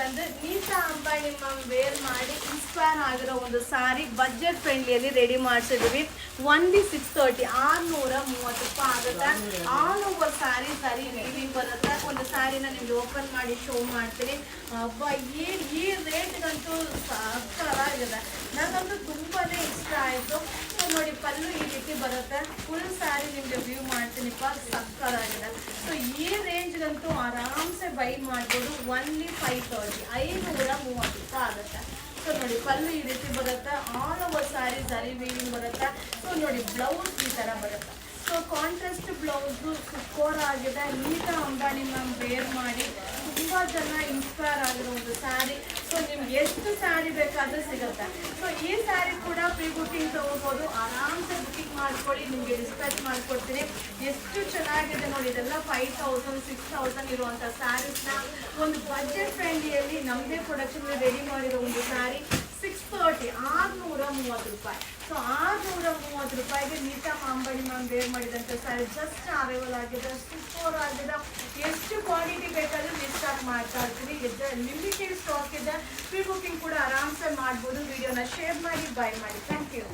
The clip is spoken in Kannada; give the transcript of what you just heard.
ಬಂದು ನೀತಾ ಅಂಬಾನಿ ಮ್ಯಾಮ್ ವೇರ್ ಮಾಡಿ ಇನ್ಸ್ಪೈರ್ ಆಗಿರೋ ಒಂದು ಸಾರಿ ಬಜೆಟ್ ಫ್ರೆಂಡ್ಲಿಯಲ್ಲಿ ರೆಡಿ ಮಾಡಿಸಿದ್ವಿ. ಒನ್ಲಿ 630 630 ಆಗುತ್ತೆ. ಆಲ್ ಓವರ್ ಸ್ಯಾರಿ ಸರಿ ವೀವಿಂಗ್ ಬರುತ್ತೆ. ಒಂದು ಸ್ಯಾರಿನ ನಿಮ್ಗೆ ಓಪನ್ ಮಾಡಿ ಶೋ ಮಾಡ್ತೀನಿ. ಅಬ್ಬಾ ಈ ರೇಟ್ಗಂತೂ ಸಕ್ಕತ್ತಾಗಿದೆ. ನನಗಂತೂ ತುಂಬಾನೇ ಇಷ್ಟ ಆಯಿತು. ಸೊ ನೋಡಿ, ಪಲ್ಲು ಈ ರೀತಿ ಬರುತ್ತೆ. ಫುಲ್ ಸ್ಯಾರಿ ನಿಮ್ಗೆ ವ್ಯೂ ಮಾಡ್ತೀನಿಪ್ಪ, ಸಕ್ಕತ್ತಾಗಿದೆ. ಸೊ ಈ ರೇಂಜ್ಗಂತೂ ಆರಾಮ್ಸೆ ಬೈ ಮಾಡ್ಬೋದು. ಒನ್ಲಿ 530 530 ಆಗುತ್ತೆ. ಸೊ ನೋಡಿ, ಪಲ್ಲು ಈ ರೀತಿ ಬರುತ್ತೆ. ಆಲ್ ಓವರ್ ಸ್ಯಾರಿ ಸರಿ ವೀವಿಂಗ್ ಬರುತ್ತೆ. ಸೊ ನೋಡಿ, ಬ್ಲೌಸ್ ಈ ಥರ ಬರುತ್ತೆ. ಸೊ ಕಾಂಟ್ರಾಸ್ಟ್ ಬ್ಲೌಸು ಸೂಪರ್ ಆಗಿದೆ. ನೀತಾ ಅಂಬಾನಿ ಮ್ಯಾಮ್ ವೇರ್ ಮಾಡಿ ತುಂಬ ಜನ ಇನ್ಸ್ಪೈರ್ ಆಗಿರೋ ಒಂದು ಸ್ಯಾರಿ. ಸೊ ನಿಮ್ಗೆ ಎಷ್ಟು ಸ್ಯಾರಿ ಬೇಕಾದರೂ ಸಿಗುತ್ತೆ. ಸೊ ಈ ಸ್ಯಾರಿ ಕೂಡ ಪ್ರೀ ಬುಕಿಂಗ್ ತೊಗೋಬೋದು. ಆರಾಮ್ಸೆ ಬುಕಿಂಗ್ ಮಾಡ್ಕೊಳ್ಳಿ, ನಿಮಗೆ ಡಿಸ್ಪ್ಯಾಚ್ ಮಾಡಿಕೊಡ್ತೀನಿ. ಎಷ್ಟು ಚೆನ್ನಾಗಿದೆ ನೋಡಿ. ಇದೆಲ್ಲ 5000 6000 ಇರುವಂಥ ಸ್ಯಾರೀಸ್ನ ಒಂದು ಬಜೆಟ್ ಫ್ರೆಂಡ್ಲಿಯಲ್ಲಿ ನಮ್ಮದೇ ಪ್ರೊಡಕ್ಷನ್ ರೆಡಿ ಮಾಡಿರೋ ಒಂದು ಸ್ಯಾರಿ 630 630 ರೂಪಾಯಿ. ಸೊ 630 ರೂಪಾಯಿಗೆ ನೀತಾ ಅಂಬಾನಿ ಮ್ಯಾಮ್ ವೇರ್ ಮಾಡಿದಂಥ ಸ್ಯಾರಿ ಜಸ್ಟ್ ಅರೈವಲ್ ಆಗಿದೆ. ಸೂಪರ್ ಆಗಿದೆ. ಎಷ್ಟು ಕ್ವಾಂಟಿಟಿ ಬೇಕಾದರೂ ರಿಸ್ಟಾಕ್ ಮಾಡ್ತಾ ಇರ್ತೀನಿ. ಲಿಮಿಟೆಡ್ ಸ್ಟಾಕ್ ಇದೆ. ಪ್ರೀ ಬುಕಿಂಗ್ ಕೂಡ ಆರಾಮ್ಸೆ ಮಾಡ್ಬೋದು. ವಿಡಿಯೋನ ಶೇರ್ ಮಾಡಿ, ಬೈ ಮಾಡಿ. Thank you.